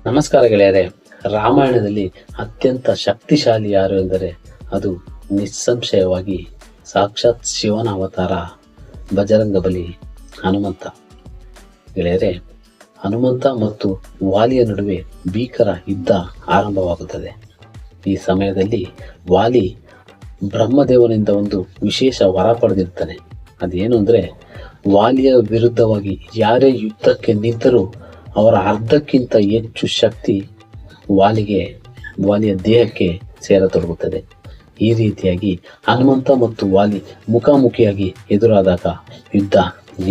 ನಮಸ್ಕಾರ ಗೆಳೆಯರೆ. ರಾಮಾಯಣದಲ್ಲಿ ಅತ್ಯಂತ ಶಕ್ತಿಶಾಲಿ ಯಾರು ಎಂದರೆ ಅದು ನಿಸ್ಸಂಶಯವಾಗಿ ಸಾಕ್ಷಾತ್ ಶಿವನ ಅವತಾರ ಬಜರಂಗ ಬಲಿ ಹನುಮಂತ. ಗೆಳೆಯರೆ, ಹನುಮಂತ ಮತ್ತು ವಾಲಿಯ ನಡುವೆ ಭೀಕರ ಯುದ್ಧ ಆರಂಭವಾಗುತ್ತದೆ. ಈ ಸಮಯದಲ್ಲಿ ವಾಲಿ ಬ್ರಹ್ಮದೇವನಿಂದ ಒಂದು ವಿಶೇಷ ವರ ಪಡೆದಿರ್ತಾನೆ. ಅದೇನು ಅಂದರೆ, ವಾಲಿಯ ವಿರುದ್ಧವಾಗಿ ಯಾರೇ ಯುದ್ಧಕ್ಕೆ ನಿಂತರೂ ಅವರ ಅರ್ಧಕ್ಕಿಂತ ಹೆಚ್ಚು ಶಕ್ತಿ ವಾಲಿಯ ದೇಹಕ್ಕೆ ಸೇರತೊಡಗುತ್ತದೆ. ಈ ರೀತಿಯಾಗಿ ಹನುಮಂತ ಮತ್ತು ವಾಲಿ ಮುಖಾಮುಖಿಯಾಗಿ ಎದುರಾದಾಗ ಯುದ್ಧ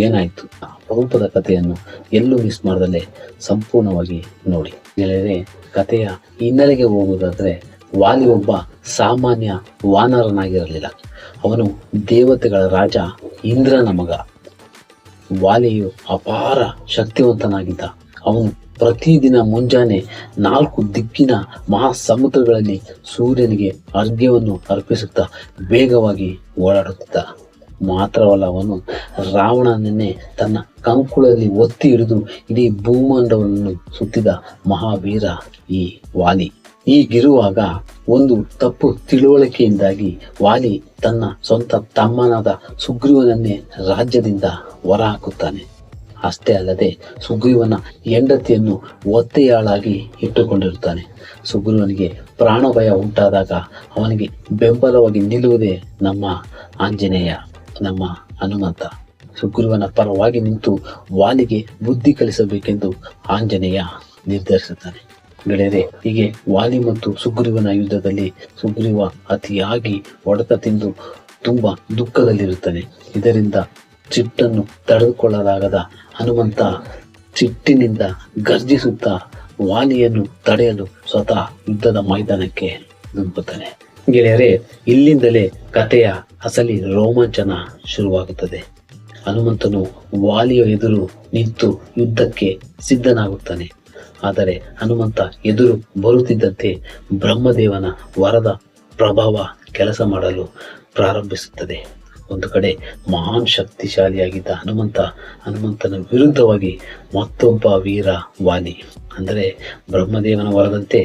ಏನಾಯಿತು, ಅಪರೂಪದ ಕಥೆಯನ್ನು ಎಲ್ಲೂ ಮಿಸ್ ಮಾಡದಲ್ಲೇ ಸಂಪೂರ್ಣವಾಗಿ ನೋಡಿ. ಗೆಳೆಯರೆ, ಕಥೆಯ ಹಿನ್ನೆಲೆಗೆ ಹೋಗುವುದಾದರೆ, ವಾಲಿ ಒಬ್ಬ ಸಾಮಾನ್ಯ ವಾನರನಾಗಿರಲಿಲ್ಲ. ಅವನು ದೇವತೆಗಳ ರಾಜ ಇಂದ್ರನ ಮಗ. ವಾಲಿಯು ಅಪಾರ ಶಕ್ತಿವಂತನಾಗಿದ್ದ. ಅವನು ಪ್ರತಿದಿನ ಮುಂಜಾನೆ 4 ದಿಕ್ಕಿನ ಮಹಾಸಮುದ್ರಗಳಲ್ಲಿ ಸೂರ್ಯನಿಗೆ ಅರ್ಘ್ಯವನ್ನು ಅರ್ಪಿಸುತ್ತಾ ವೇಗವಾಗಿ ಓಡಾಡುತ್ತಿದ್ದ. ಮಾತ್ರವಲ್ಲ, ಅವನು ರಾವಣನನ್ನೇ ತನ್ನ ಕಂಕುಳಲ್ಲಿ ಒತ್ತಿ ಹಿಡಿದು ಇಡೀ ಭೂಮಂಡಲವನ್ನು ಸುತ್ತಿದ ಮಹಾವೀರ ಈ ವಾಲಿ. ಹೀಗಿರುವಾಗ ಒಂದು ತಪ್ಪು ತಿಳುವಳಿಕೆಯಿಂದಾಗಿ ವಾಲಿ ತನ್ನ ಸ್ವಂತ ತಮ್ಮನಾದ ಸುಗ್ರೀವನನ್ನೇ ರಾಜ್ಯದಿಂದ ಹೊರಹಾಕುತ್ತಾನೆ. ಅಷ್ಟೇ ಅಲ್ಲದೆ ಸುಗ್ರೀವನ ಹೆಂಡತಿಯನ್ನು ಒತ್ತೆಯಾಳಾಗಿ ಇಟ್ಟುಕೊಂಡಿರುತ್ತಾನೆ. ಸುಗ್ರೀವನಿಗೆ ಪ್ರಾಣ ಭಯ ಉಂಟಾದಾಗ ಅವನಿಗೆ ಬೆಂಬಲವಾಗಿ ನಿಲ್ಲುವುದೇ ನಮ್ಮ ಆಂಜನೇಯ, ನಮ್ಮ ಹನುಮಂತ. ಸುಗ್ರೀವನ ಪರವಾಗಿ ನಿಂತು ವಾಲಿಗೆ ಬುದ್ಧಿ ಕಲಿಸಬೇಕೆಂದು ಆಂಜನೇಯ ನಿರ್ಧರಿಸುತ್ತಾನೆ. ಗೆಳೆಯರೆ, ಹೀಗೆ ವಾಲಿ ಮತ್ತು ಸುಗ್ರೀವನ ಯುದ್ಧದಲ್ಲಿ ಸುಗ್ರೀವ ಅತಿಯಾಗಿ ಹೊಡೆತ ತಿಂದು ತುಂಬಾ ದುಃಖದಲ್ಲಿರುತ್ತಾನೆ. ಇದರಿಂದ ಸಿಟ್ಟನ್ನು ತಡೆದುಕೊಳ್ಳಲಾಗದ ಹನುಮಂತ ಸಿಟ್ಟಿನಿಂದ ಗರ್ಜಿಸುತ್ತಾ ವಾಲಿಯನ್ನು ತಡೆಯಲು ಸ್ವತಃ ಯುದ್ಧದ ಮೈದಾನಕ್ಕೆ ಧುಮುಕುತ್ತಾನೆ. ಗೆಳೆಯರೆ, ಇಲ್ಲಿಂದಲೇ ಕಥೆಯ ಅಸಲಿ ರೋಮಾಂಚನ ಶುರುವಾಗುತ್ತದೆ. ಹನುಮಂತನು ವಾಲಿಯ ಎದುರು ನಿಂತು ಯುದ್ಧಕ್ಕೆ ಸಿದ್ಧನಾಗುತ್ತಾನೆ. ಆದರೆ ಹನುಮಂತ ಎದುರು ಬರುತ್ತಿದ್ದಂತೆ ಬ್ರಹ್ಮದೇವನ ವರದ ಪ್ರಭಾವ ಕೆಲಸ ಮಾಡಲು ಪ್ರಾರಂಭಿಸುತ್ತದೆ. ಒಂದು ಕಡೆ ಮಹಾನ್ ಶಕ್ತಿಶಾಲಿಯಾಗಿದ್ದ ಹನುಮಂತನ ವಿರುದ್ಧವಾಗಿ ಮತ್ತೊಬ್ಬ ವೀರ ವಾಲಿ. ಅಂದರೆ ಬ್ರಹ್ಮದೇವನ ವರದಂತೆ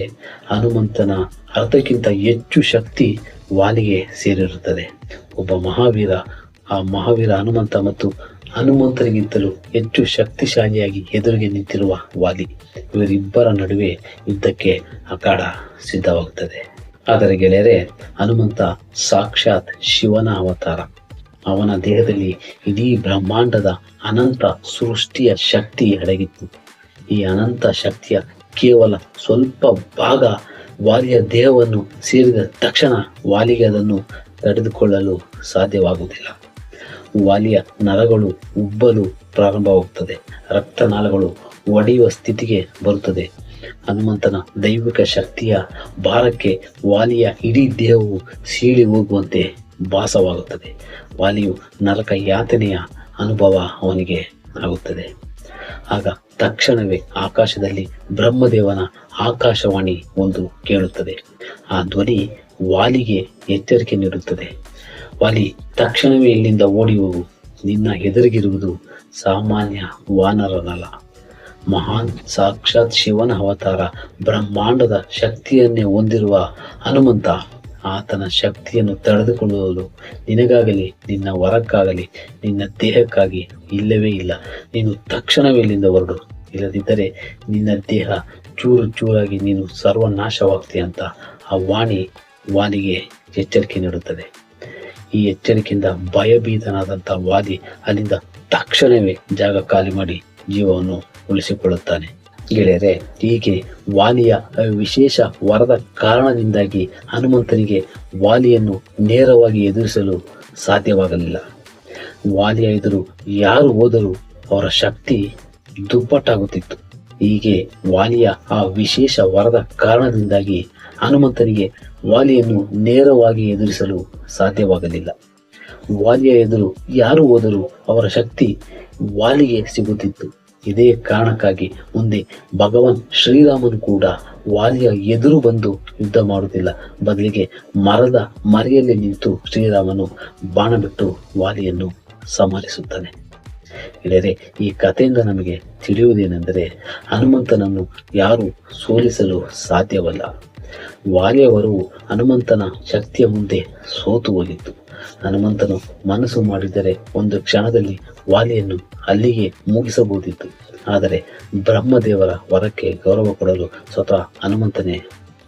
ಹನುಮಂತನ ಅರ್ಧಕ್ಕಿಂತ ಹೆಚ್ಚು ಶಕ್ತಿ ವಾಲಿಗೆ ಸೇರಿರುತ್ತದೆ. ಒಬ್ಬ ಮಹಾವೀರ, ಆ ಮಹಾವೀರ ಹನುಮಂತ ಮತ್ತು ಹನುಮಂತನಿಗಿಂತಲೂ ಹೆಚ್ಚು ಶಕ್ತಿಶಾಲಿಯಾಗಿ ಎದುರಿಗೆ ನಿಂತಿರುವ ವಾಲಿ. ಇವರಿಬ್ಬರ ನಡುವೆ ಯುದ್ಧಕ್ಕೆ ಅಖಾಡ ಸಿದ್ಧವಾಗುತ್ತದೆ. ಆದರೆ ಗೆಳೆಯರೆ, ಹನುಮಂತ ಸಾಕ್ಷಾತ್ ಶಿವನ ಅವತಾರ. ಅವನ ದೇಹದಲ್ಲಿ ಇಡೀ ಬ್ರಹ್ಮಾಂಡದ ಅನಂತ ಸೃಷ್ಟಿಯ ಶಕ್ತಿ ಅಡಗಿತ್ತು. ಈ ಅನಂತ ಶಕ್ತಿಯ ಕೇವಲ ಸ್ವಲ್ಪ ಭಾಗ ವಾಲಿಯ ದೇಹವನ್ನು ಸೇರಿದ ತಕ್ಷಣ ವಾಲಿಗೆ ಅದನ್ನು ತಡೆದುಕೊಳ್ಳಲು ಸಾಧ್ಯವಾಗುವುದಿಲ್ಲ. ವಾಲಿಯ ನರಗಳು ಉಬ್ಬಲು ಪ್ರಾರಂಭವಾಗುತ್ತದೆ. ರಕ್ತನಾಳಗಳು ಒಡೆಯುವ ಸ್ಥಿತಿಗೆ ಬರುತ್ತದೆ. ಹನುಮಂತನ ದೈವಿಕ ಶಕ್ತಿಯ ಭಾರಕ್ಕೆ ವಾಲಿಯ ಇಡೀ ದೇಹವು ಸೀಳಿ ಹೋಗುವಂತೆ ಭಾಸವಾಗುತ್ತದೆ. ವಾಲಿಯು ನರಕ ಯಾತನೆಯ ಅನುಭವ ಅವನಿಗೆ ಆಗುತ್ತದೆ. ಆಗ ತಕ್ಷಣವೇ ಆಕಾಶದಲ್ಲಿ ಬ್ರಹ್ಮದೇವನ ಆಕಾಶವಾಣಿ ಒಂದು ಕೇಳುತ್ತದೆ. ಆ ಧ್ವನಿ ವಾಲಿಗೆ ಎಚ್ಚರಿಕೆ ನೀಡುತ್ತದೆ. ವಾಲಿ, ತಕ್ಷಣವೇ ಇಲ್ಲಿಂದ ಓಡಿ ಹೋಗು. ನಿನ್ನ ಎದುರಿಗಿರುವುದು ಸಾಮಾನ್ಯ ವಾನರನಲ್ಲ, ಮಹಾನ್ ಸಾಕ್ಷಾತ್ ಶಿವನ ಅವತಾರ, ಬ್ರಹ್ಮಾಂಡದ ಶಕ್ತಿಯನ್ನೇ ಹೊಂದಿರುವ ಹನುಮಂತ. ಆತನ ಶಕ್ತಿಯನ್ನು ತಡೆದುಕೊಳ್ಳಲು ನಿನಗಾಗಲಿ, ನಿನ್ನ ವರಕ್ಕಾಗಲಿ, ನಿನ್ನ ದೇಹಕ್ಕಾಗಿ ಇಲ್ಲವೇ ಇಲ್ಲ. ನೀನು ತಕ್ಷಣವೇ ಇಲ್ಲಿಂದ ಹೊರಡು. ಇಲ್ಲದಿದ್ದರೆ ನಿನ್ನ ದೇಹ ಚೂರು ಚೂರಾಗಿ ನೀನು ಸರ್ವನಾಶವಾಗ್ತೀಯ ಅಂತ ಆ ವಾಣಿ ವಾಲಿಗೆ ಎಚ್ಚರಿಕೆ ನೀಡುತ್ತದೆ. ಈ ಎಚ್ಚರಿಕೆಯಿಂದ ಭಯಭೀತನಾದಂಥ ವಾಲಿ ಅಲ್ಲಿಂದ ತಕ್ಷಣವೇ ಜಾಗ ಖಾಲಿ ಮಾಡಿ ಜೀವವನ್ನು ಉಳಿಸಿಕೊಳ್ಳುತ್ತಾನೆ. ಗೆಳೆಯರೆ, ಹೀಗೆ ವಾಲಿಯ ವಿಶೇಷ ವರದ ಕಾರಣದಿಂದಾಗಿ ಹನುಮಂತನಿಗೆ ವಾಲಿಯನ್ನು ನೇರವಾಗಿ ಎದುರಿಸಲು ಸಾಧ್ಯವಾಗಲಿಲ್ಲ. ವಾಲಿಯ ಎದುರು ಯಾರು ಹೋದರೂ ಅವರ ಶಕ್ತಿ ದುಪ್ಪಟ್ಟಾಗುತ್ತಿತ್ತು. ಹೀಗೆ ವಾಲಿಯ ಆ ವಿಶೇಷ ವರದ ಕಾರಣದಿಂದಾಗಿ ಹನುಮಂತನಿಗೆ ವಾಲಿಯನ್ನು ನೇರವಾಗಿ ಎದುರಿಸಲು ಸಾಧ್ಯವಾಗಲಿಲ್ಲ. ವಾಲಿಯ ಎದುರು ಯಾರು ಹೋದರೂ ಅವರ ಶಕ್ತಿ ವಾಲಿಗೆ ಸಿಗುತ್ತಿತ್ತು. ಇದೇ ಕಾರಣಕ್ಕಾಗಿ ಮುಂದೆ ಭಗವಾನ್ ಶ್ರೀರಾಮನು ಕೂಡ ವಾಲಿಯ ಎದುರು ಬಂದು ಯುದ್ಧ ಮಾಡುತ್ತಿಲ್ಲ. ಬದಲಿಗೆ ಮರದ ಮರೆಯಲ್ಲಿ ನಿಂತು ಶ್ರೀರಾಮನು ಬಾಣ ಬಿಟ್ಟು ವಾಲಿಯನ್ನು ಸಂಹರಿಸುತ್ತಾನೆ. ಗೆಳೆಯರೆ, ಈ ಕಥೆಯಿಂದ ನಮಗೆ ತಿಳಿಯುವುದೇನೆಂದರೆ ಹನುಮಂತನನ್ನು ಯಾರು ಸೋಲಿಸಲು ಸಾಧ್ಯವಲ್ಲ. ವಾಲಿಯವರು ಹನುಮಂತನ ಶಕ್ತಿಯ ಮುಂದೆ ಸೋತು ಹೋಗಿತ್ತು. ಹನುಮಂತನು ಮನಸ್ಸು ಮಾಡಿದರೆ ಒಂದು ಕ್ಷಣದಲ್ಲಿ ವಾಲಿಯನ್ನು ಅಲ್ಲಿಗೆ ಮುಗಿಸಬಹುದಿತ್ತು. ಆದರೆ ಬ್ರಹ್ಮದೇವರ ವರಕ್ಕೆ ಗೌರವ ಕೊಡಲು ಸ್ವತಃ ಹನುಮಂತನೇ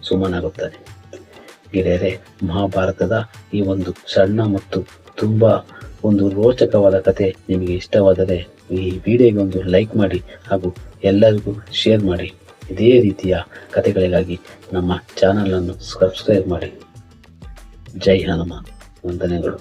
ಸುಮ್ಮನಾಗುತ್ತಾನೆ. ಗೆಳೆಯರೆ, ಮಹಾಭಾರತದ ಈ ಒಂದು ಸಣ್ಣ ಮತ್ತು ತುಂಬ ಒಂದು ರೋಚಕವಾದ ಕತೆ ನಿಮಗೆ ಇಷ್ಟವಾದರೆ ಈ ವಿಡಿಯೋಗೆ ಒಂದು ಲೈಕ್ ಮಾಡಿ ಹಾಗೂ ಎಲ್ಲರಿಗೂ ಶೇರ್ ಮಾಡಿ. ಇದೇ ರೀತಿಯ ಕಥೆಗಳಿಗಾಗಿ ನಮ್ಮ ಚಾನಲನ್ನು ಸಬ್ಸ್ಕ್ರೈಬ್ ಮಾಡಿ. ಜೈ ಹನುಮಾನ್. ವಂದನೆಗಳು.